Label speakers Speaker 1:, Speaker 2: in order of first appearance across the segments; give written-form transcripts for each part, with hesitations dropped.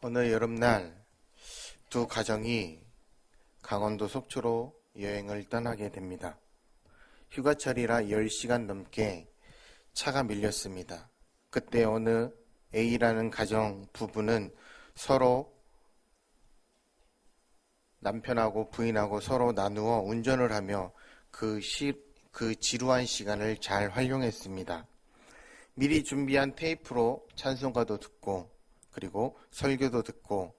Speaker 1: 어느 여름날 두 가정이 강원도 속초로 여행을 떠나게 됩니다. 휴가철이라 10시간 넘게 차가 밀렸습니다. 그때 어느 A라는 가정 부부는 서로 남편하고 부인하고 서로 나누어 운전을 하며 그 지루한 시간을 잘 활용했습니다. 미리 준비한 테이프로 찬송가도 듣고 그리고 설교도 듣고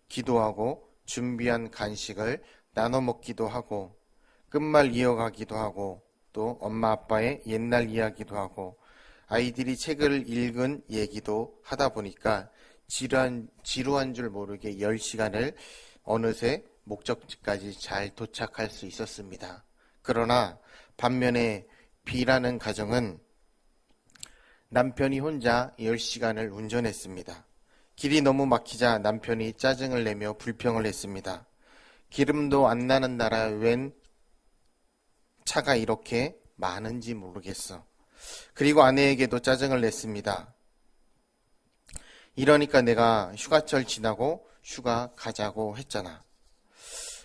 Speaker 1: 기도하고 준비한 간식을 나눠 먹기도 하고 끝말 이어가기도 하고 또 엄마 아빠의 옛날 이야기도 하고 아이들이 책을 읽은 얘기도 하다 보니까 지루한 줄 모르게 10시간을 어느새 목적지까지 잘 도착할 수 있었습니다. 그러나 반면에 B라는 가정은 남편이 혼자 10시간을 운전했습니다. 길이 너무 막히자 남편이 짜증을 내며 불평을 했습니다. 기름도 안 나는 나라에 웬 차가 이렇게 많은지 모르겠어. 그리고 아내에게도 짜증을 냈습니다. 이러니까 내가 휴가철 지나고 휴가 가자고 했잖아.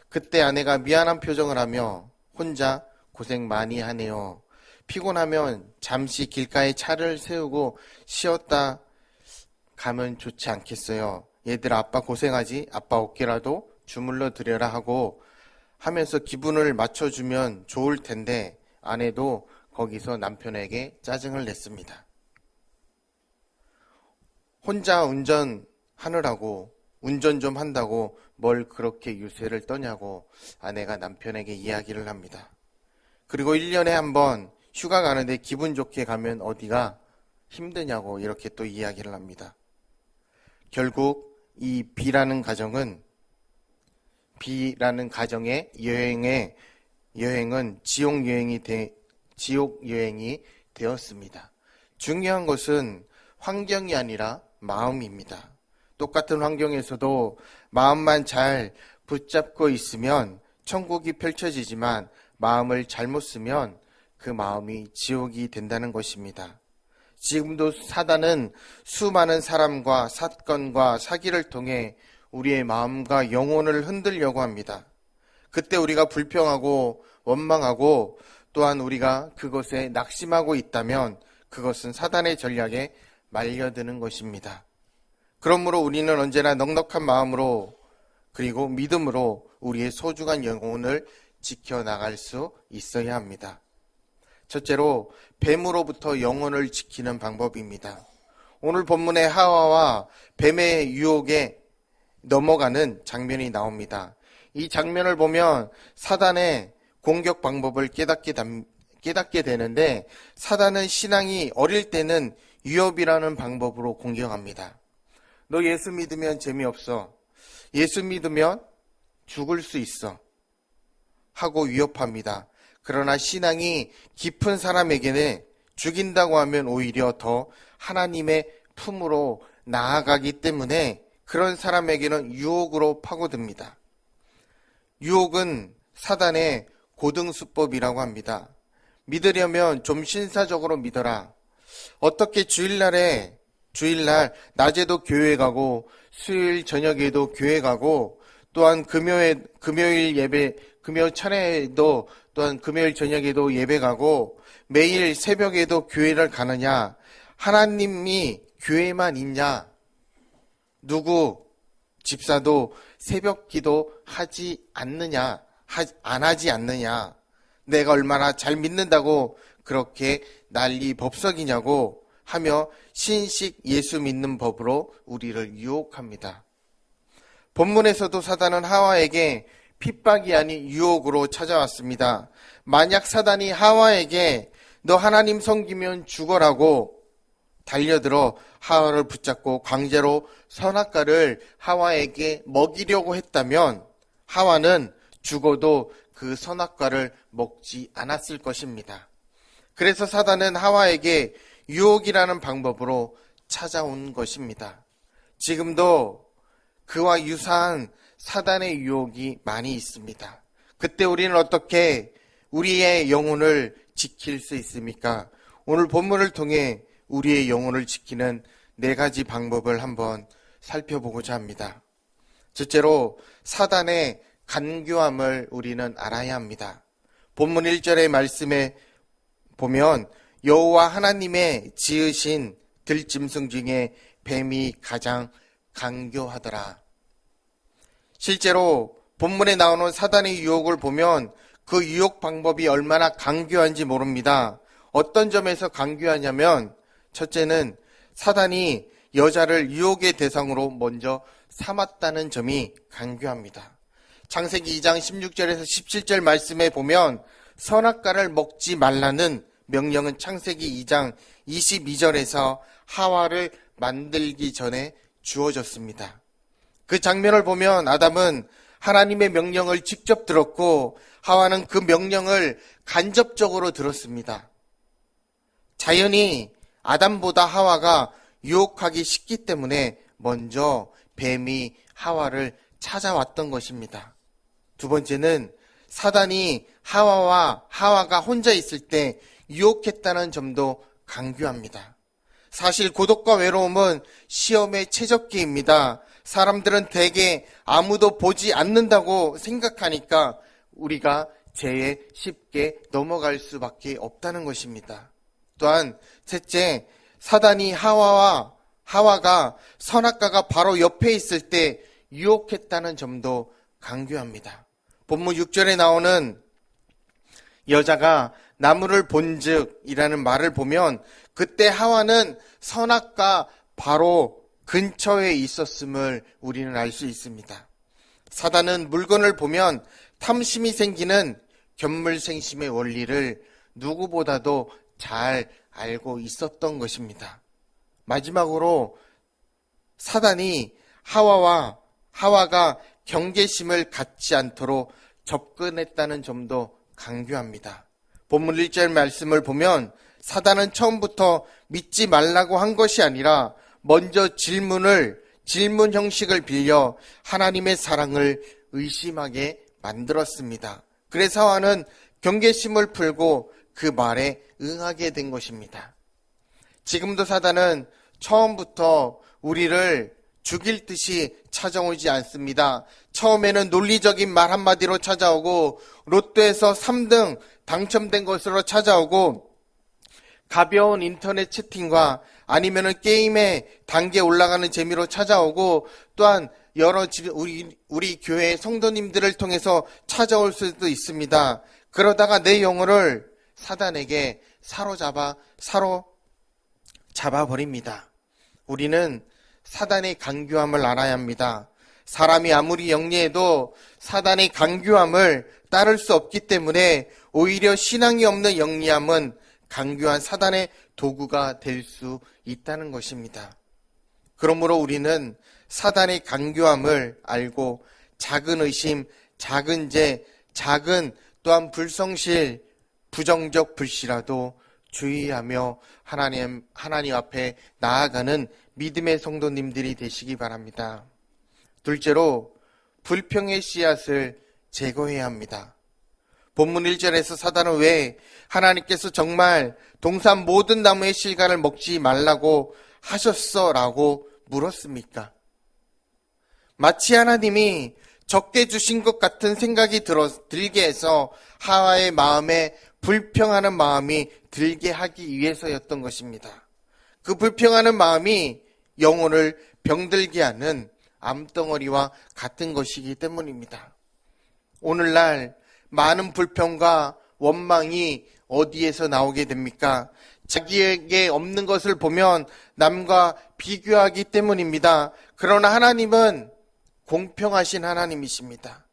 Speaker 1: 그때 아내가 미안한 표정을 하며 혼자 고생 많이 하네요. 피곤하면 잠시 길가에 차를 세우고 쉬었다 가면 좋지 않겠어요. 얘들아 아빠 고생하지? 아빠 어깨라도 주물러 드려라 하고 하면서 기분을 맞춰주면 좋을 텐데 아내도 거기서 남편에게 짜증을 냈습니다. 혼자 운전하느라고 운전 좀 한다고 뭘 그렇게 유세를 떠냐고 아내가 남편에게 이야기를 합니다. 그리고 1년에 한 번 휴가 가는데 기분 좋게 가면 어디가 힘드냐고 이렇게 또 이야기를 합니다. 결국 이 B라는 가정의 여행은 지옥 여행이 되었습니다. 중요한 것은 환경이 아니라 마음입니다. 똑같은 환경에서도 마음만 잘 붙잡고 있으면 천국이 펼쳐지지만 마음을 잘못 쓰면 그 마음이 지옥이 된다는 것입니다. 지금도 사단은 수많은 사람과 사건과 사기를 통해 우리의 마음과 영혼을 흔들려고 합니다. 그때 우리가 불평하고 원망하고 또한 우리가 그것에 낙심하고 있다면 그것은 사단의 전략에 말려드는 것입니다. 그러므로 우리는 언제나 넉넉한 마음으로 그리고 믿음으로 우리의 소중한 영혼을 지켜나갈 수 있어야 합니다. 첫째로 뱀으로부터 영혼을 지키는 방법입니다. 오늘 본문의 하와와 뱀의 유혹에 넘어가는 장면이 나옵니다. 이 장면을 보면 사단의 공격 방법을 깨닫게 되는데 사단은 신앙이 어릴 때는 위협이라는 방법으로 공격합니다. 너 예수 믿으면 재미없어. 예수 믿으면 죽을 수 있어. 하고 위협합니다. 그러나 신앙이 깊은 사람에게는 죽인다고 하면 오히려 더 하나님의 품으로 나아가기 때문에 그런 사람에게는 유혹으로 파고듭니다. 유혹은 사단의 고등수법이라고 합니다. 믿으려면 좀 신사적으로 믿어라. 어떻게 주일날 낮에도 교회 가고 수요일 저녁에도 교회 가고 또한 금요일 찬회에도 또한 금요일 저녁에도 예배 가고 매일 새벽에도 교회를 가느냐? 하나님이 교회만 있냐? 누구 집사도 새벽 기도 하지 않느냐? 안 하지 않느냐? 내가 얼마나 잘 믿는다고 그렇게 난리 법석이냐고 하며 신식 예수 믿는 법으로 우리를 유혹합니다. 본문에서도 사단은 하와에게 핍박이 아닌 유혹으로 찾아왔습니다. 만약 사단이 하와에게 너 하나님 섬기면 죽어라고 달려들어 하와를 붙잡고 강제로 선악과를 하와에게 먹이려고 했다면 하와는 죽어도 그 선악과를 먹지 않았을 것입니다. 그래서 사단은 하와에게 유혹이라는 방법으로 찾아온 것입니다. 지금도 그와 유사한 사단의 유혹이 많이 있습니다. 그때 우리는 어떻게 우리의 영혼을 지킬 수 있습니까? 오늘 본문을 통해 우리의 영혼을 지키는 4가지 방법을 한번 살펴보고자 합니다. 첫째로 사단의 간교함을 우리는 알아야 합니다. 본문 1절의 말씀에 보면 여호와 하나님의 지으신 들짐승 중에 뱀이 가장 간교하더라. 실제로 본문에 나오는 사단의 유혹을 보면 그 유혹 방법이 얼마나 간교한지 모릅니다. 어떤 점에서 간교하냐면 첫째는 사단이 여자를 유혹의 대상으로 먼저 삼았다는 점이 간교합니다. 창세기 2장 16절에서 17절 말씀에 보면 선악과를 먹지 말라는 명령은 창세기 2장 22절에서 하와를 만들기 전에 주어졌습니다. 그 장면을 보면 아담은 하나님의 명령을 직접 들었고 하와는 그 명령을 간접적으로 들었습니다. 자연히 아담보다 하와가 유혹하기 쉽기 때문에 먼저 뱀이 하와를 찾아왔던 것입니다. 두 번째는 사단이 하와가 혼자 있을 때 유혹했다는 점도 강조합니다. 사실 고독과 외로움은 시험의 최적기입니다. 사람들은 대개 아무도 보지 않는다고 생각하니까 우리가 죄에 쉽게 넘어갈 수밖에 없다는 것입니다. 또한 셋째, 사단이 하와가 선악과가 바로 옆에 있을 때 유혹했다는 점도 강조합니다. 본문 6절에 나오는 여자가 나무를 본즉 이라는 말을 보면 그때 하와는 선악과 바로 근처에 있었음을 우리는 알 수 있습니다. 사단은 물건을 보면 탐심이 생기는 견물생심의 원리를 누구보다도 잘 알고 있었던 것입니다. 마지막으로 사단이 하와가 경계심을 갖지 않도록 접근했다는 점도 강조합니다. 본문 1절 말씀을 보면 사단은 처음부터 믿지 말라고 한 것이 아니라 먼저 질문 형식을 빌려 하나님의 사랑을 의심하게 만들었습니다. 그래서 하와는 경계심을 풀고 그 말에 응하게 된 것입니다. 지금도 사단은 처음부터 우리를 죽일 듯이 찾아오지 않습니다. 처음에는 논리적인 말 한마디로 찾아오고 로또에서 3등 당첨된 것으로 찾아오고 가벼운 인터넷 채팅과 아니면은 게임에 단계 올라가는 재미로 찾아오고 또한 여러 우리 교회 성도님들을 통해서 찾아올 수도 있습니다. 그러다가 내 영혼을 사단에게 사로잡아 버립니다. 우리는 사단의 간교함을 알아야 합니다. 사람이 아무리 영리해도 사단의 간교함을 따를 수 없기 때문에 오히려 신앙이 없는 영리함은 간교한 사단의 도구가 될 수 있다는 것입니다. 그러므로 우리는 사단의 간교함을 알고 작은 의심, 작은 죄, 작은 또한 불성실, 부정적 불씨라도 주의하며 하나님 앞에 나아가는 믿음의 성도님들이 되시기 바랍니다. 둘째로 불평의 씨앗을 제거해야 합니다. 본문 1절에서 사단은 왜 하나님께서 정말 동산 모든 나무의 실과를 먹지 말라고 하셨어? 라고 물었습니까? 마치 하나님이 적게 주신 것 같은 생각이 들게 해서 하와의 마음에 불평하는 마음이 들게 하기 위해서였던 것입니다. 그 불평하는 마음이 영혼을 병들게 하는 암덩어리와 같은 것이기 때문입니다. 오늘날 많은 불평과 원망이 어디에서 나오게 됩니까? 자기에게 없는 것을 보면 남과 비교하기 때문입니다. 그러나 하나님은 공평하신 하나님이십니다.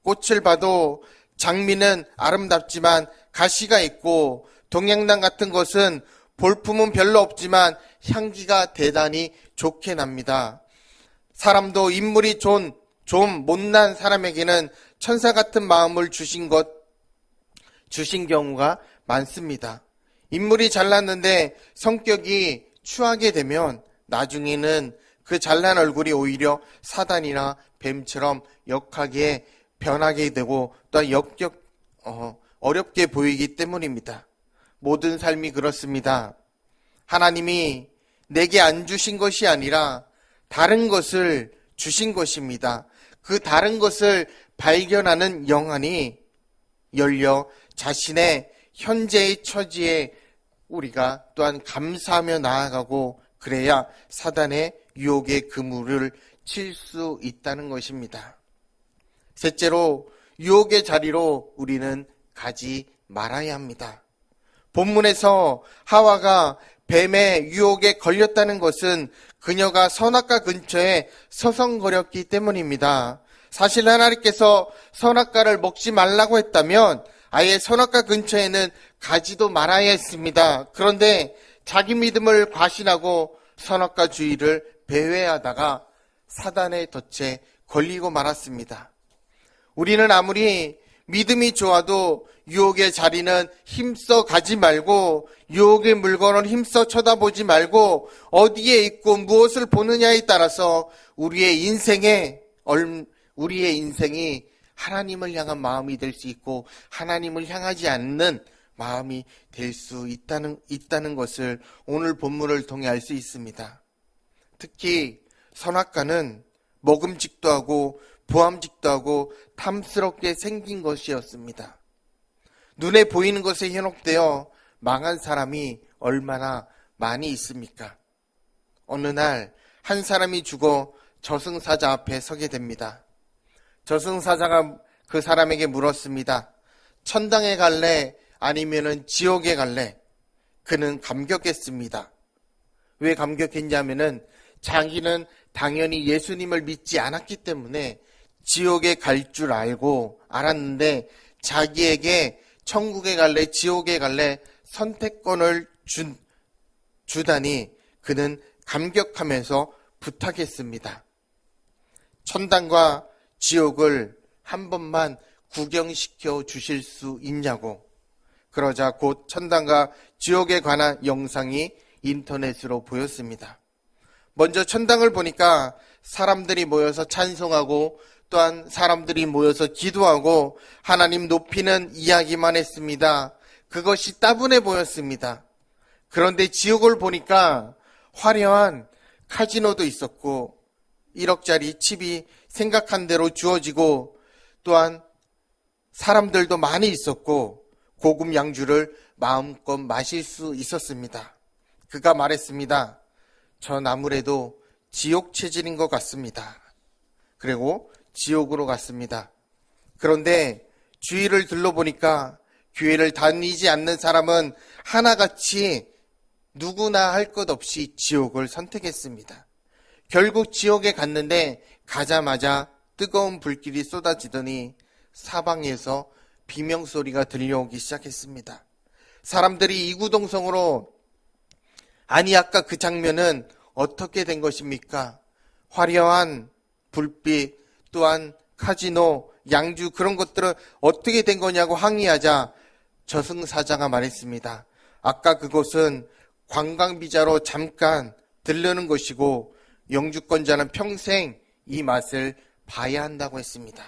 Speaker 1: 꽃을 봐도 장미는 아름답지만 가시가 있고 동양당 같은 것은 볼품은 별로 없지만 향기가 대단히 좋게 납니다. 사람도 인물이 좀 못난 사람에게는 천사 같은 마음을 주신 경우가 많습니다. 인물이 잘났는데 성격이 추하게 되면 나중에는 그 잘난 얼굴이 오히려 사단이나 뱀처럼 역하게 변하게 되고 또 어렵게 보이기 때문입니다. 모든 삶이 그렇습니다. 하나님이 내게 안 주신 것이 아니라 다른 것을 주신 것입니다. 그 다른 것을 발견하는 영안이 열려 자신의 현재의 처지에 우리가 또한 감사하며 나아가고 그래야 사단의 유혹의 그물을 칠 수 있다는 것입니다. 셋째로 유혹의 자리로 우리는 가지 말아야 합니다. 본문에서 하와가 뱀의 유혹에 걸렸다는 것은 그녀가 선악과 근처에 서성거렸기 때문입니다. 사실 하나님께서 선악과를 먹지 말라고 했다면 아예 선악과 근처에는 가지도 말아야 했습니다. 그런데 자기 믿음을 과신하고 선악과 주의를 배회하다가 사단의 덫에 걸리고 말았습니다. 우리는 아무리 믿음이 좋아도 유혹의 자리는 힘써 가지 말고 유혹의 물건을 힘써 쳐다보지 말고 어디에 있고 무엇을 보느냐에 따라서 우리의 인생이 하나님을 향한 마음이 될 수 있고 하나님을 향하지 않는 마음이 될 수 있다는 것을 오늘 본문을 통해 알 수 있습니다. 특히 선악과는 먹음직도 하고 보암직도 하고 탐스럽게 생긴 것이었습니다. 눈에 보이는 것에 현혹되어 망한 사람이 얼마나 많이 있습니까? 어느 날 한 사람이 죽어 저승사자 앞에 서게 됩니다. 저승사자가 그 사람에게 물었습니다. 천당에 갈래? 아니면은 지옥에 갈래? 그는 감격했습니다. 왜 감격했냐면은 자기는 당연히 예수님을 믿지 않았기 때문에 지옥에 갈 줄 알았는데 자기에게 천국에 갈래, 지옥에 갈래 선택권을 주다니 그는 감격하면서 부탁했습니다. 천당과 지옥을 한 번만 구경시켜 주실 수 있냐고. 그러자 곧 천당과 지옥에 관한 영상이 인터넷으로 보였습니다. 먼저 천당을 보니까 사람들이 모여서 찬송하고 또한 사람들이 모여서 기도하고 하나님 높이는 이야기만 했습니다. 그것이 따분해 보였습니다. 그런데 지옥을 보니까 화려한 카지노도 있었고 1억짜리 칩이 생각한 대로 주어지고 또한 사람들도 많이 있었고 고급 양주를 마음껏 마실 수 있었습니다. 그가 말했습니다. 전 아무래도 지옥 체질인 것 같습니다. 그리고 지옥으로 갔습니다. 그런데 주위를 둘러보니까 교회를 다니지 않는 사람은 하나같이 누구나 할 것 없이 지옥을 선택했습니다. 결국 지옥에 갔는데 가자마자 뜨거운 불길이 쏟아지더니 사방에서 비명소리가 들려오기 시작했습니다. 사람들이 이구동성으로 아니 아까 그 장면은 어떻게 된 것입니까? 화려한 불빛 또한 카지노, 양주 그런 것들은 어떻게 된 거냐고 항의하자 저승사자가 말했습니다. 아까 그곳은 관광비자로 잠깐 들르는 것이고 영주권자는 평생 이 맛을 봐야 한다고 했습니다.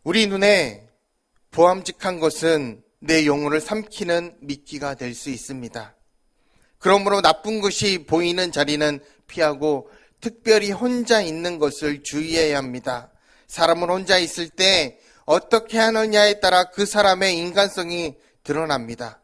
Speaker 1: 우리 눈에 보암직한 것은 내 영혼을 삼키는 미끼가 될 수 있습니다. 그러므로 나쁜 것이 보이는 자리는 피하고 특별히 혼자 있는 것을 주의해야 합니다. 사람은 혼자 있을 때 어떻게 하느냐에 따라 그 사람의 인간성이 드러납니다.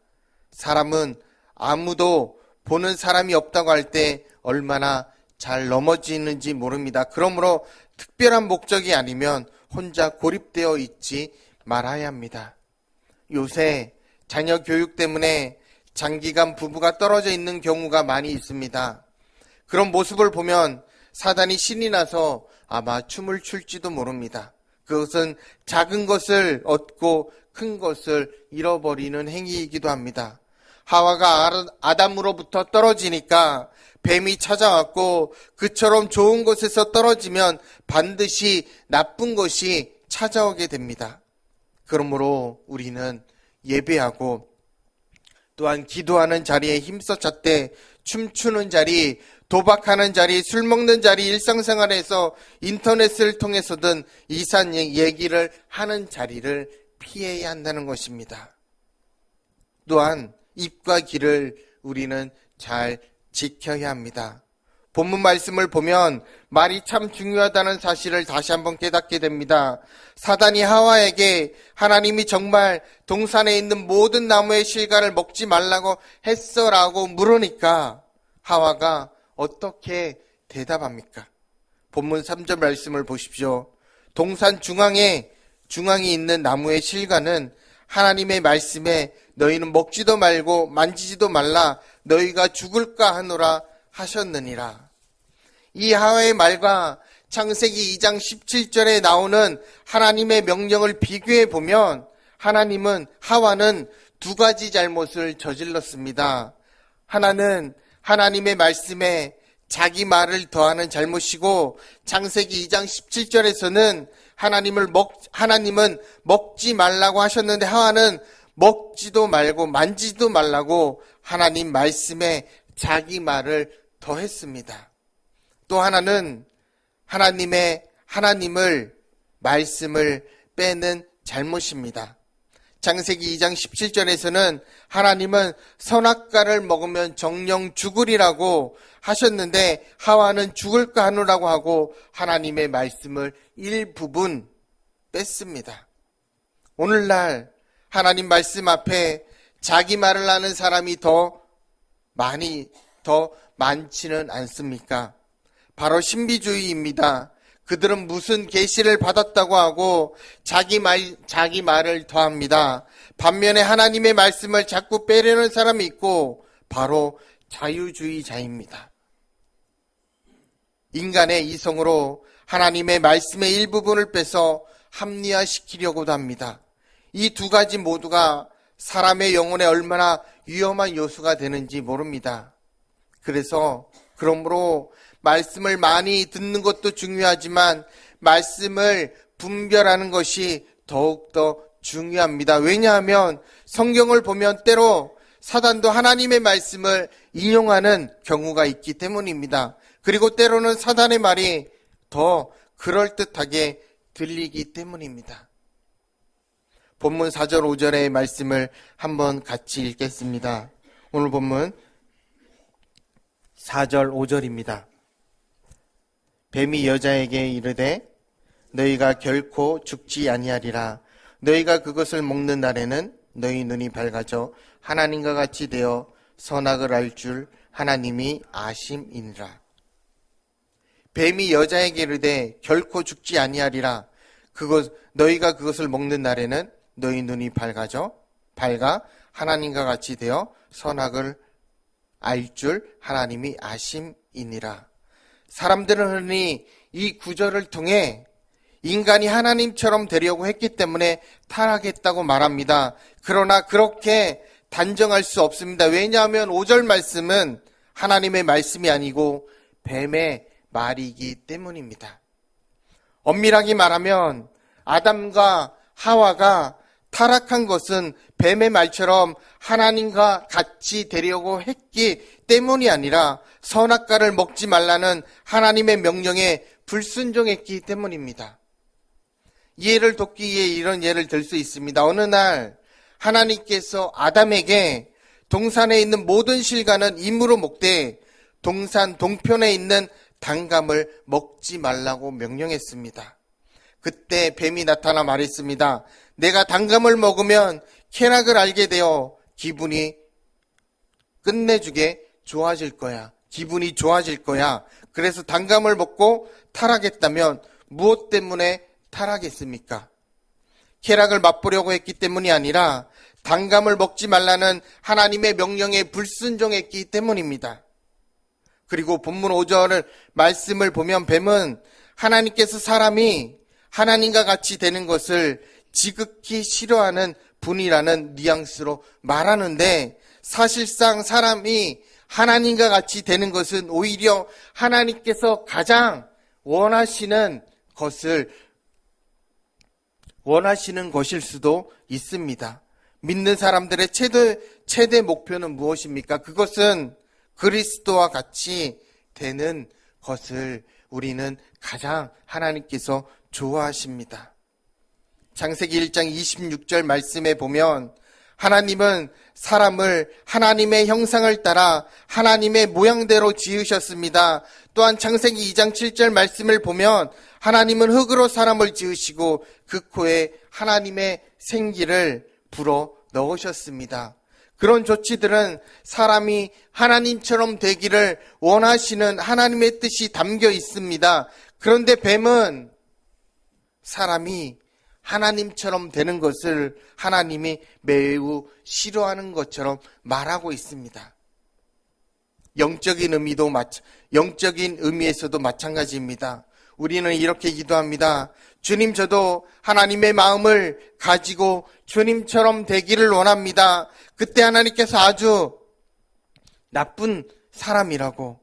Speaker 1: 사람은 아무도 보는 사람이 없다고 할 때 얼마나 잘 넘어지는지 모릅니다. 그러므로 특별한 목적이 아니면 혼자 고립되어 있지 말아야 합니다. 요새 자녀 교육 때문에 장기간 부부가 떨어져 있는 경우가 많이 있습니다. 그런 모습을 보면 사단이 신이 나서 아마 춤을 출지도 모릅니다. 그것은 작은 것을 얻고 큰 것을 잃어버리는 행위이기도 합니다. 하와가 아담으로부터 떨어지니까 뱀이 찾아왔고 그처럼 좋은 곳에서 떨어지면 반드시 나쁜 것이 찾아오게 됩니다. 그러므로 우리는 예배하고 또한 기도하는 자리에 힘써 찾되 춤추는 자리, 도박하는 자리, 술 먹는 자리, 일상생활에서 인터넷을 통해서든 이상 얘기를 하는 자리를 피해야 한다는 것입니다. 또한 입과 귀를 우리는 잘 지켜야 합니다. 본문 말씀을 보면 말이 참 중요하다는 사실을 다시 한번 깨닫게 됩니다. 사단이 하와에게 하나님이 정말 동산에 있는 모든 나무의 실과를 먹지 말라고 했어라고 물으니까 하와가 어떻게 대답합니까? 본문 3절 말씀을 보십시오. 동산 중앙이 있는 나무의 실과는 하나님의 말씀에 너희는 먹지도 말고 만지지도 말라 너희가 죽을까 하노라 하셨느니라. 이 하와의 말과 창세기 2장 17절에 나오는 하나님의 명령을 비교해 보면 하와는 두 가지 잘못을 저질렀습니다. 하나는 하나님의 말씀에 자기 말을 더하는 잘못이고, 창세기 2장 17절에서는 하나님은 먹지 말라고 하셨는데 하와는 먹지도 말고 만지지도 말라고 하나님 말씀에 자기 말을 더했습니다. 또 하나는 하나님을 말씀을 빼는 잘못입니다. 창세기 2장 17절에서는 하나님은 선악과를 먹으면 정령 죽으리라고 하셨는데 하와는 죽을까 하노라고 하고 하나님의 말씀을 일부분 뺐습니다. 오늘날 하나님 말씀 앞에 자기 말을 하는 사람이 더 많지는 않습니까? 바로 신비주의입니다. 그들은 무슨 계시를 받았다고 하고 자기 말을 더합니다. 반면에 하나님의 말씀을 자꾸 빼려는 사람이 있고 바로 자유주의자입니다. 인간의 이성으로 하나님의 말씀의 일부분을 빼서 합리화시키려고도 합니다. 이 두 가지 모두가 사람의 영혼에 얼마나 위험한 요소가 되는지 모릅니다. 그러므로 말씀을 많이 듣는 것도 중요하지만 말씀을 분별하는 것이 더욱더 중요합니다. 왜냐하면 성경을 보면 때로 사단도 하나님의 말씀을 인용하는 경우가 있기 때문입니다. 그리고 때로는 사단의 말이 더 그럴듯하게 들리기 때문입니다. 본문 4절 5절의 말씀을 한번 같이 읽겠습니다. 오늘 본문 4절 5절입니다. 뱀이 여자에게 이르되 너희가 결코 죽지 아니하리라. 너희가 그것을 먹는 날에는 너희 눈이 밝아져 하나님과 같이 되어 선악을 알 줄 하나님이 아심이니라. 뱀이 여자에게 이르되 결코 죽지 아니하리라. 너희가 그것을 먹는 날에는 너희 눈이 밝아 하나님과 같이 되어 선악을 알 줄 하나님이 아심이니라. 사람들은 흔히 이 구절을 통해 인간이 하나님처럼 되려고 했기 때문에 타락했다고 말합니다. 그러나 그렇게 단정할 수 없습니다. 왜냐하면 5절 말씀은 하나님의 말씀이 아니고 뱀의 말이기 때문입니다. 엄밀하게 말하면 아담과 하와가 타락한 것은 뱀의 말처럼 하나님과 같이 되려고 했기 때문이 아니라 선악과를 먹지 말라는 하나님의 명령에 불순종했기 때문입니다. 이해를 돕기 위해 이런 예를 들 수 있습니다. 어느 날 하나님께서 아담에게 동산에 있는 모든 실과는 임으로 먹되 동산 동편에 있는 단감을 먹지 말라고 명령했습니다. 그때 뱀이 나타나 말했습니다. 내가 단감을 먹으면 쾌락을 알게 되어 기분이 끝내주게 좋아질 거야. 기분이 좋아질 거야. 그래서 단감을 먹고 타락했다면 무엇 때문에 타락했습니까? 쾌락을 맛보려고 했기 때문이 아니라 단감을 먹지 말라는 하나님의 명령에 불순종했기 때문입니다. 그리고 본문 5절 말씀을 보면 뱀은 하나님께서 사람이 하나님과 같이 되는 것을 지극히 싫어하는 분이라는 뉘앙스로 말하는데, 사실상 사람이 하나님과 같이 되는 것은 오히려 하나님께서 가장 원하시는 것일 수도 있습니다. 믿는 사람들의 최대 목표는 무엇입니까? 그것은 그리스도와 같이 되는 것을 우리는 가장 하나님께서 좋아하십니다. 창세기 1장 26절 말씀에 보면 하나님은 사람을 하나님의 형상을 따라 하나님의 모양대로 지으셨습니다. 또한 창세기 2장 7절 말씀을 보면 하나님은 흙으로 사람을 지으시고 그 코에 하나님의 생기를 불어 넣으셨습니다. 그런 조치들은 사람이 하나님처럼 되기를 원하시는 하나님의 뜻이 담겨 있습니다. 그런데 뱀은 사람이 하나님처럼 되는 것을 하나님이 매우 싫어하는 것처럼 말하고 있습니다. 영적인 의미에서도 마찬가지입니다. 우리는 이렇게 기도합니다. 주님, 저도 하나님의 마음을 가지고 주님처럼 되기를 원합니다. 그때 하나님께서 아주 나쁜 사람이라고,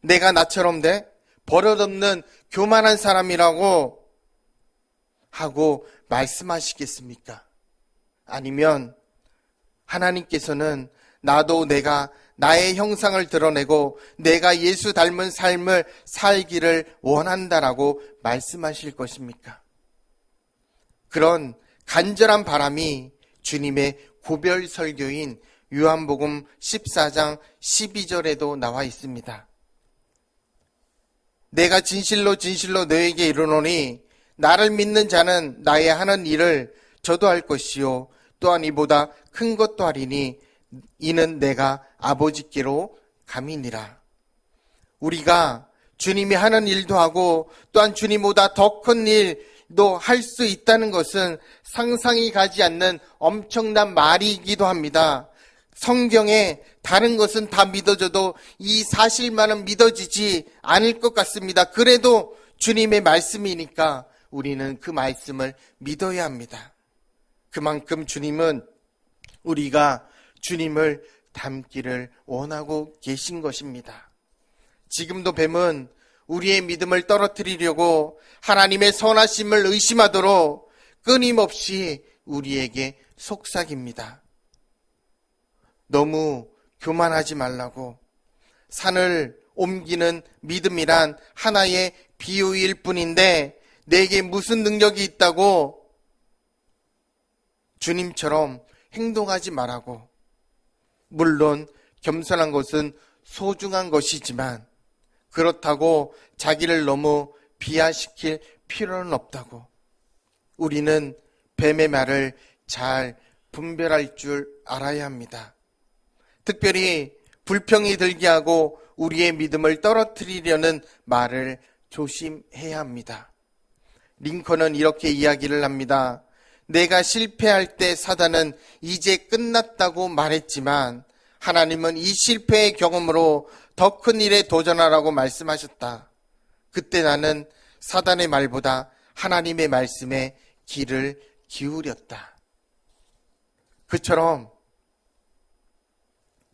Speaker 1: 내가 나처럼 돼? 버릇없는 교만한 사람이라고 하고 말씀하시겠습니까? 아니면 하나님께서는 나도 내가 나의 형상을 드러내고 내가 예수 닮은 삶을 살기를 원한다라고 말씀하실 것입니까? 그런 간절한 바람이 주님의 고별 설교인 요한복음 14장 12절에도 나와 있습니다. 내가 진실로 진실로 너에게 이르노니 나를 믿는 자는 나의 하는 일을 저도 할 것이요 또한 이보다 큰 것도 하리니 이는 내가 아버지께로 감이니라. 우리가 주님이 하는 일도 하고 또한 주님보다 더 큰 일도 할 수 있다는 것은 상상이 가지 않는 엄청난 말이기도 합니다. 성경에 다른 것은 다 믿어져도 이 사실만은 믿어지지 않을 것 같습니다. 그래도 주님의 말씀이니까 우리는 그 말씀을 믿어야 합니다. 그만큼 주님은 우리가 주님을 닮기를 원하고 계신 것입니다. 지금도 뱀은 우리의 믿음을 떨어뜨리려고 하나님의 선하심을 의심하도록 끊임없이 우리에게 속삭입니다. 너무 교만하지 말라고. 산을 옮기는 믿음이란 하나의 비유일 뿐인데 내게 무슨 능력이 있다고 주님처럼 행동하지 말라고. 물론 겸손한 것은 소중한 것이지만 그렇다고 자기를 너무 비하시킬 필요는 없다고. 우리는 뱀의 말을 잘 분별할 줄 알아야 합니다. 특별히 불평이 들게 하고 우리의 믿음을 떨어뜨리려는 말을 조심해야 합니다. 링컨은 이렇게 이야기를 합니다. 내가 실패할 때 사단은 이제 끝났다고 말했지만 하나님은 이 실패의 경험으로 더 큰 일에 도전하라고 말씀하셨다. 그때 나는 사단의 말보다 하나님의 말씀에 귀를 기울였다. 그처럼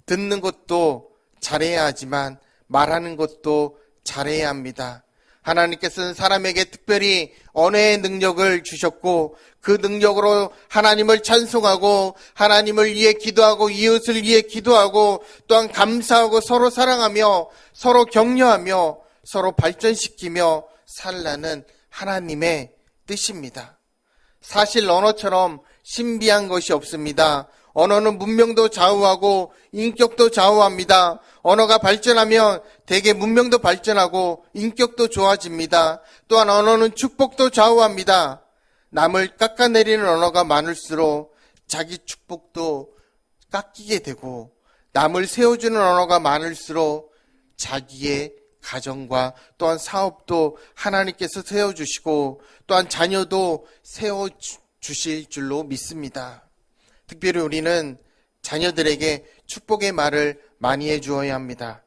Speaker 1: 듣는 것도 잘해야 하지만 말하는 것도 잘해야 합니다. 하나님께서는 사람에게 특별히 언어의 능력을 주셨고 그 능력으로 하나님을 찬송하고 하나님을 위해 기도하고 이웃을 위해 기도하고 또한 감사하고 서로 사랑하며 서로 격려하며 서로 발전시키며 살라는 하나님의 뜻입니다. 사실 언어처럼 신비한 것이 없습니다. 언어는 문명도 좌우하고 인격도 좌우합니다. 언어가 발전하면 대개 문명도 발전하고 인격도 좋아집니다. 또한 언어는 축복도 좌우합니다. 남을 깎아내리는 언어가 많을수록 자기 축복도 깎이게 되고 남을 세워주는 언어가 많을수록 자기의 가정과 또한 사업도 하나님께서 세워주시고 또한 자녀도 세워주실 줄로 믿습니다. 특별히 우리는 자녀들에게 축복의 말을 많이 해주어야 합니다.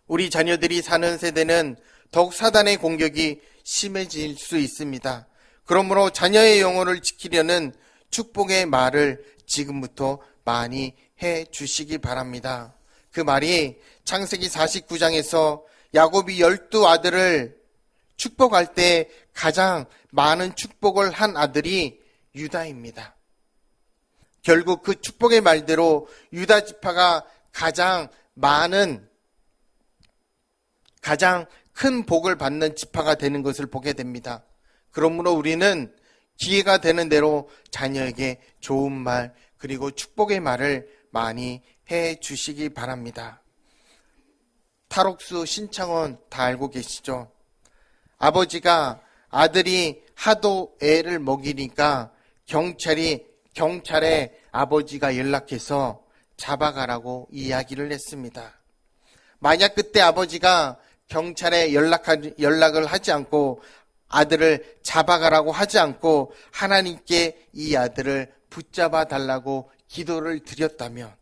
Speaker 1: 우리 자녀들이 사는 세대는 더욱 사단의 공격이 심해질 수 있습니다. 그러므로 자녀의 영혼을 지키려는 축복의 말을 지금부터 많이 해주시기 바랍니다. 그 말이 창세기 49장에서 야곱이 12아들을 축복할 때 가장 많은 축복을 한 아들이 유다입니다. 결국 그 축복의 말대로 유다 지파가 가장 큰 복을 받는 지파가 되는 것을 보게 됩니다. 그러므로 우리는 기회가 되는 대로 자녀에게 좋은 말 그리고 축복의 말을 많이 해 주시기 바랍니다. 탈옥수 신창원 다 알고 계시죠? 아버지가 아들이 하도 애를 먹이니까 경찰에 아버지가 연락해서 잡아가라고 이야기를 했습니다. 만약 그때 아버지가 경찰에 연락을 하지 않고 아들을 잡아가라고 하지 않고 하나님께 이 아들을 붙잡아 달라고 기도를 드렸다면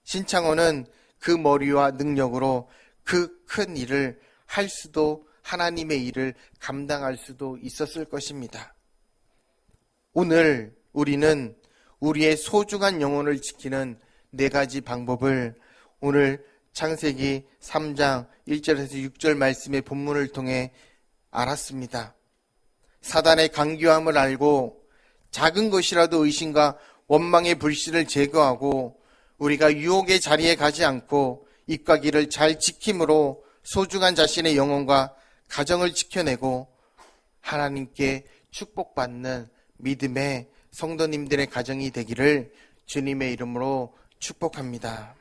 Speaker 1: 신창원은 그 머리와 능력으로 그 큰 일을 할 수도 하나님의 일을 감당할 수도 있었을 것입니다. 오늘 우리는 우리의 소중한 영혼을 지키는 4가지 방법을 오늘 창세기 3장 1절에서 6절 말씀의 본문을 통해 알았습니다. 사단의 강교함을 알고 작은 것이라도 의심과 원망의 불씨를 제거하고 우리가 유혹의 자리에 가지 않고 입과 귀를 잘 지킴으로 소중한 자신의 영혼과 가정을 지켜내고 하나님께 축복받는 믿음의 성도님들의 가정이 되기를 주님의 이름으로 축복합니다.